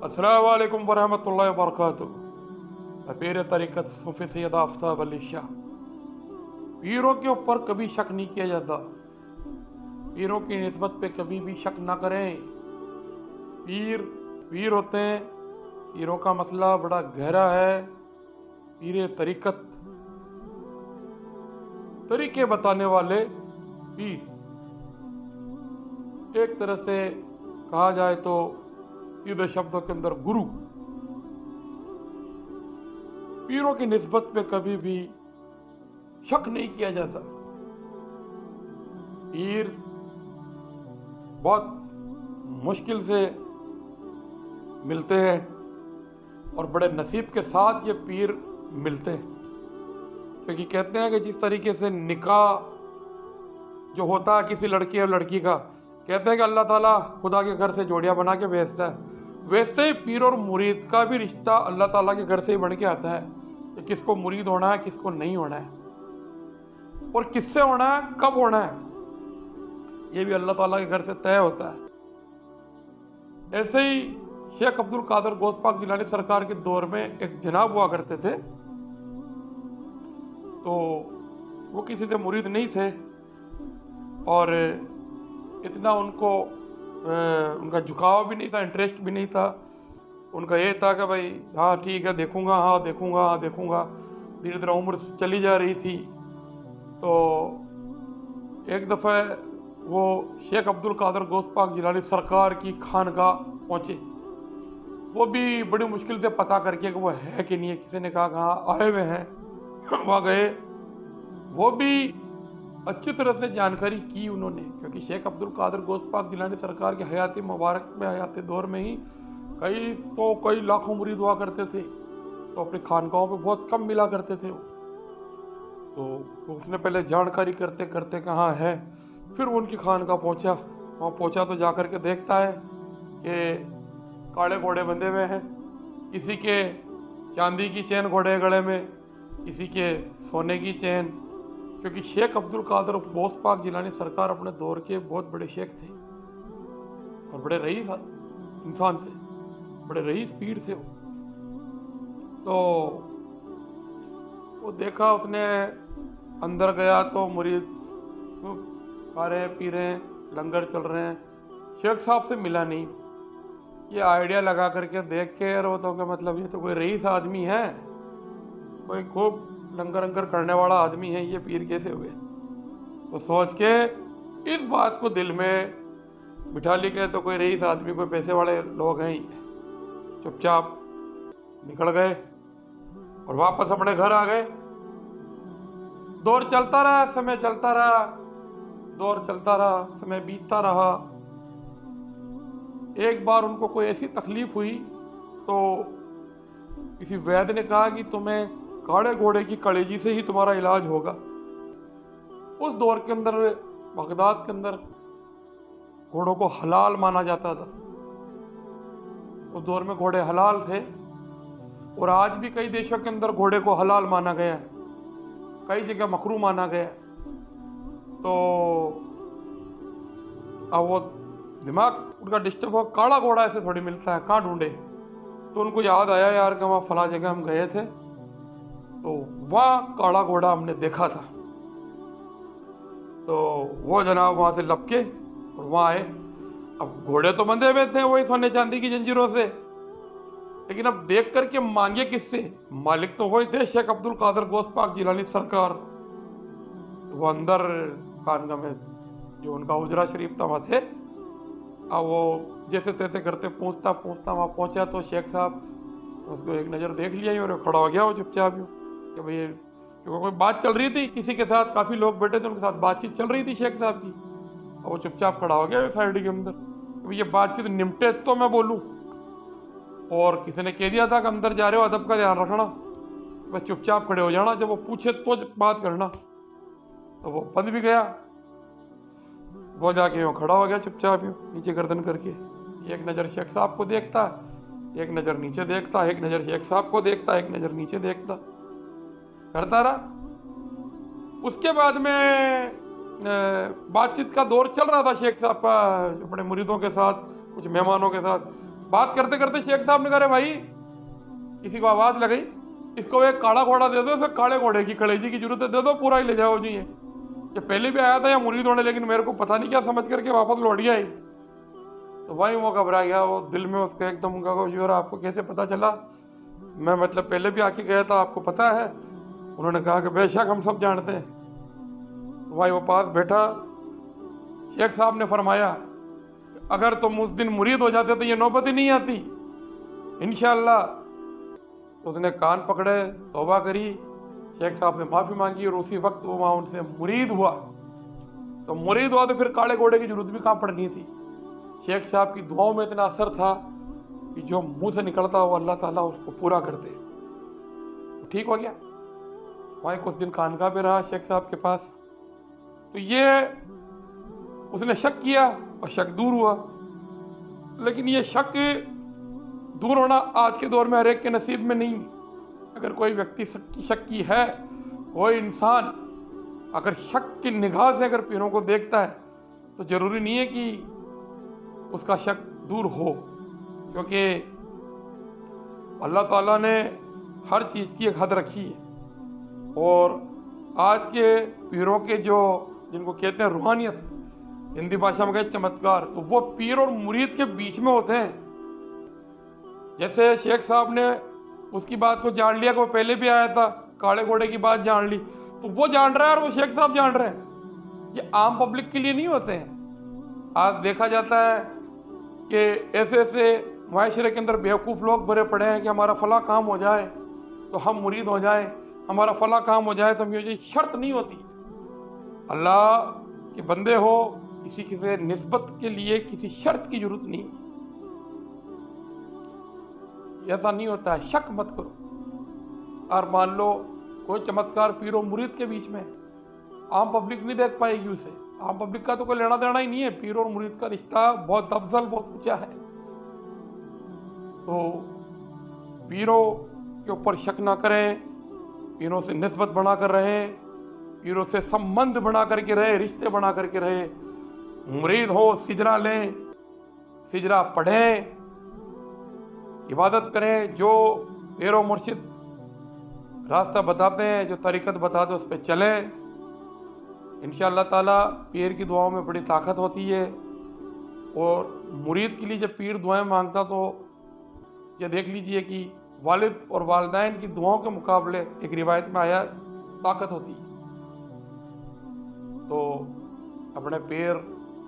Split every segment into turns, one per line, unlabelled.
अस्सलाम वालेकुम वरहमतुल्लाहि वबरकातुहू। पीर तरीक़त सूफ़ी सैयद आफ्ताब अली शाह। पीरों के ऊपर कभी शक नहीं किया जाता। पीरों की निस्बत पे कभी भी शक ना करें। पीर पीर होते हैं। पीरों का मसला बड़ा गहरा है। पीर तरीक़त, तरीके बताने वाले पीर, एक तरह से कहा जाए तो सीधे शब्दों के अंदर गुरु। पीरों की निस्बत पे कभी भी शक नहीं किया जाता। पीर बहुत मुश्किल से मिलते हैं और बड़े नसीब के साथ ये पीर मिलते हैं, क्योंकि कहते हैं कि जिस तरीके से निकाह जो होता है किसी लड़की और लड़की का, कहते हैं कि अल्लाह ताला खुदा के घर से जोड़ियां बना के भेजता है, वैसे ही पीर और मुरीद का भी रिश्ता अल्लाह ताला के घर से ही बन के आता है कि किसको मुरीद होना है, किसको नहीं होना है, और किससे होना है, कब होना है, ये भी अल्लाह ताला के घर से तय होता है। ऐसे ही शेख अब्दुल कादिर गौस पाक जिलानी सरकार के दौर में एक जनाब हुआ करते थे। तो वो किसी से मुरीद नहीं थे और इतना उनको उनका झुकाव भी नहीं था, इंटरेस्ट भी नहीं था। उनका ये था कि भाई हाँ ठीक है, देखूंगा, हाँ देखूंगा, हाँ देखूंगा। धीरे धीरे उम्र चली जा रही थी। तो एक दफ़ा वो शेख अब्दुल कादिर गौस पाक जिलानी सरकार की खानगाह पहुंचे। वो भी बड़ी मुश्किल से पता करके कि वो है कि नहीं है। किसी ने कहा कहाँ आए हुए हैं, वहाँ गए। वो भी अच्छी तरह से जानकारी की उन्होंने, क्योंकि शेख अब्दुल कादिर गौस पाक जिलानी सरकार के हयाती मुबारक में, हयाती दौर में ही कई लाखों मुरीद हुआ करते थे। तो अपनी खानकाहों पे बहुत कम मिला करते थे। तो उसने पहले जानकारी करते करते कहाँ है, फिर वो उनकी खानकाह पहुँचा। वहाँ पहुँचा तो जाकर के देखता है कि काले घोड़े बंधे हुए हैं। किसी के चांदी की चैन घोड़े गले में, किसी के सोने की चैन, क्योंकि शेख अब्दुल कादिर गौस पाक जिलानी सरकार अपने दौर के बहुत बड़े शेख थे और बड़े रईस इंसान थे, बड़े रईस पीर थे वो। तो वो देखा, उसने अंदर गया तो मुरीद खा रहे हैं, पी रहे हैं, लंगर चल रहे हैं। शेख साहब से मिला नहीं। ये आइडिया लगा करके देख के यार वो तो क्या मतलब, ये तो कोई रईस आदमी है, कोई खूब लंगर अंगर करने वाला आदमी है, ये पीर कैसे हुए। तो सोच के इस बात को दिल में बिठा ली के तो कोई रईस आदमी, कोई पैसे वाले लोग हैं, चुपचाप निकल गए और वापस अपने घर आ गए। दौर चलता रहा, समय चलता रहा, दौर चलता रहा, समय बीतता रहा। एक बार उनको कोई ऐसी तकलीफ हुई तो किसी वैद्य ने कहा कि तुम्हें काले घोड़े की कलेजी से ही तुम्हारा इलाज होगा। उस दौर के अंदर बगदाद के अंदर घोड़ों को हलाल माना जाता था। उस दौर में घोड़े हलाल थे और आज भी कई देशों के अंदर घोड़े को हलाल माना गया है, कई जगह मकरू माना गया। तो अब वो दिमाग उनका डिस्टर्ब हो, काला घोड़ा ऐसे थोड़ी मिलता है, कहाँ ढूंढे। तो उनको याद आया यार कि वहाँ फला जगह हम गए थे, तो वहाँ काला घोड़ा हमने देखा था। तो वो जनाब वहाँ से लपके और वहाँ आए। अब घोड़े तो बंधे हुए थे वही सोने चांदी की जंजीरों से, लेकिन अब देख करके मांगे किससे? मालिक तो वही थे, शेख अब्दुल कादिर गौस पाक जिलानी सरकार। वो अंदर खानगा में जो उनका हुजरा शरीफ था वहाँ थे। अब वो जैसे तैसे करते पूछता वहाँ पहुँचा तो शेख साहब उसको एक नज़र देख लिया और खड़ा हो गया वो चुपचाप कि भाई, क्योंकि कोई बात चल रही थी किसी के साथ, काफ़ी लोग बैठे थे उनके साथ बातचीत चल रही थी शेख साहब की। और वो चुपचाप खड़ा हो गया साइड के अंदर कि ये बातचीत निपटे तो मैं बोलूँ। और किसी ने कह दिया था कि अंदर जा रहे हो अदब का ध्यान रखना, बस चुपचाप खड़े हो जाना, जब वो पूछे तो बात करना। तो वो बंद भी गया, वो जाके वो खड़ा हो गया चुपचाप नीचे गर्दन करके। एक नज़र शेख साहब को देखता, एक नज़र नीचे देखता, एक नज़र शेख साहब को देखता, एक नज़र नीचे देखता, करता रहा। उसके बाद में बातचीत का दौर चल रहा था शेख साहब का अपने मुरीदों के साथ, कुछ मेहमानों के साथ। बात करते करते शेख साहब ने कहा, भाई किसी को आवाज़ लगाई, इसको एक काला घोड़ा दे दो, इसे काले घोड़े की कलेजी की जरूरत है, दे दो, पूरा ही ले जाओ जी। ये पहले भी आया था या मुरीद होने, लेकिन मेरे को पता नहीं क्या समझ करके वापस लौट गया। तो भाई वो घबरा गया, वो दिल में उसके एकदम उनका, आपको कैसे पता चला? मैं मतलब पहले भी आके गया था, आपको पता है? उन्होंने कहा कि बेशक हम सब जानते हैं। तो भाई वो पास बैठा, शेख साहब ने फरमाया अगर तुम उस दिन मुरीद हो जाते तो ये नौबत ही नहीं आती इंशाअल्लाह। तो उसने कान पकड़े, तौबा करी, शेख साहब ने माफ़ी मांगी और उसी वक्त वो वहाँ उनसे मुरीद हुआ। तो मुरीद हुआ तो फिर काले घोड़े की जरूरत भी कहाँ पड़नी थी। शेख साहब की दुआओं में इतना असर था कि जो मुंह से निकलता हो अल्लाह ताला उसको पूरा करते। ठीक हो गया। वहीं कुछ दिन खानका भी रहा शेख साहब के पास। तो ये उसने शक किया और शक दूर हुआ। लेकिन ये शक दूर होना आज के दौर में हर एक के नसीब में नहीं। अगर कोई व्यक्ति शक्की है, कोई इंसान अगर शक की निगाह से अगर पीरों को देखता है तो जरूरी नहीं है कि उसका शक दूर हो, क्योंकि अल्लाह ताला ने हर चीज़ की एक हद रखी है। और आज के पीरों के जो जिनको कहते हैं रूहानियत, हिंदी भाषा में कहते चमत्कार, तो वो पीर और मुरीद के बीच में होते हैं। जैसे शेख साहब ने उसकी बात को जान लिया कि वो पहले भी आया था, काले घोड़े की बात जान ली, तो वो जान रहा है और वो शेख साहब जान रहे हैं। ये आम पब्लिक के लिए नहीं होते हैं। आज देखा जाता है कि ऐसे ऐसे माशरे के अंदर बेवकूफ़ लोग भरे पड़े हैं कि हमारा फला काम हो जाए तो हम मुरीद हो जाए, हमारा फला काम हो जाए तो हम ये शर्त नहीं होती। अल्लाह के बंदे हो, किसी से निस्बत के लिए किसी शर्त की जरूरत नहीं। ऐसा नहीं होता है, शक मत करो। और मान लो कोई चमत्कार पीरो मुरीद के बीच में, आम पब्लिक नहीं देख पाएगी उसे। आम पब्लिक का तो कोई लेना देना ही नहीं है। पीर और मुरीद का रिश्ता बहुत अफजल, बहुत ऊंचा है। तो पीरों के ऊपर शक ना करें, पीरों से निस्बत बना कर रहे, पीरों से संबंध बना करके रहे, रिश्ते बना करके रहे। मुरीद हो सिजरा लें, सिजरा पढ़ें, इबादत करें। जो पीरो मुर्शिद रास्ता बताते हैं, जो तरीक़त बताते हैं, उस पर चलें। इंशाअल्लाह ताला पीर की दुआओं में बड़ी ताकत होती है। और मुरीद के लिए जब पीर दुआएं मांगता तो ये देख लीजिए कि वालिद और वालिदैन की दुआओं के मुकाबले एक रिवायत में आया ताकत होती है। तो अपने पीर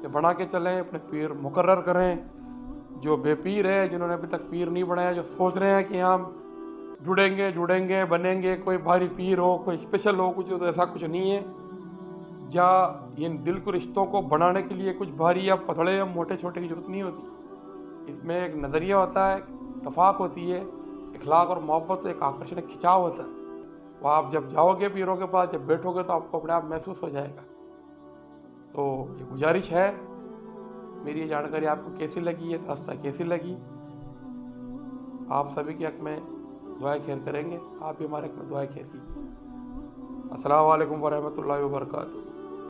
से बना के चलें, अपने पीर मुकर्रर करें। जो बेपीर है, जिन्होंने अभी तक पीर नहीं बनाया, जो सोच रहे हैं कि हम जुड़ेंगे बनेंगे, कोई भारी पीर हो, कोई स्पेशल हो कुछ, तो ऐसा कुछ नहीं है। या इन दिल को रिश्तों को बनाने के लिए कुछ भारी या पतले या मोटे छोटे की जरूरत नहीं होती। इसमें एक नज़रिया होता है, इत्तफाक होती है, इखलाक और मोहब्बत, एक आकर्षण, एक खिंचाव होता है। वो आप जब जाओगे पीरों के पास, जब बैठोगे तो आपको अपने आप महसूस हो जाएगा। तो ये गुजारिश है मेरी, ये जानकारी आपको कैसी लगी, ये रास्ता कैसी लगी, आप सभी के हक में दुआ खैर करेंगे। आप भी हमारे हक में दुआ खैर कीजिए। अस्सलाम वालेकुम वरहमतुल्लाहि वबरकातुहू।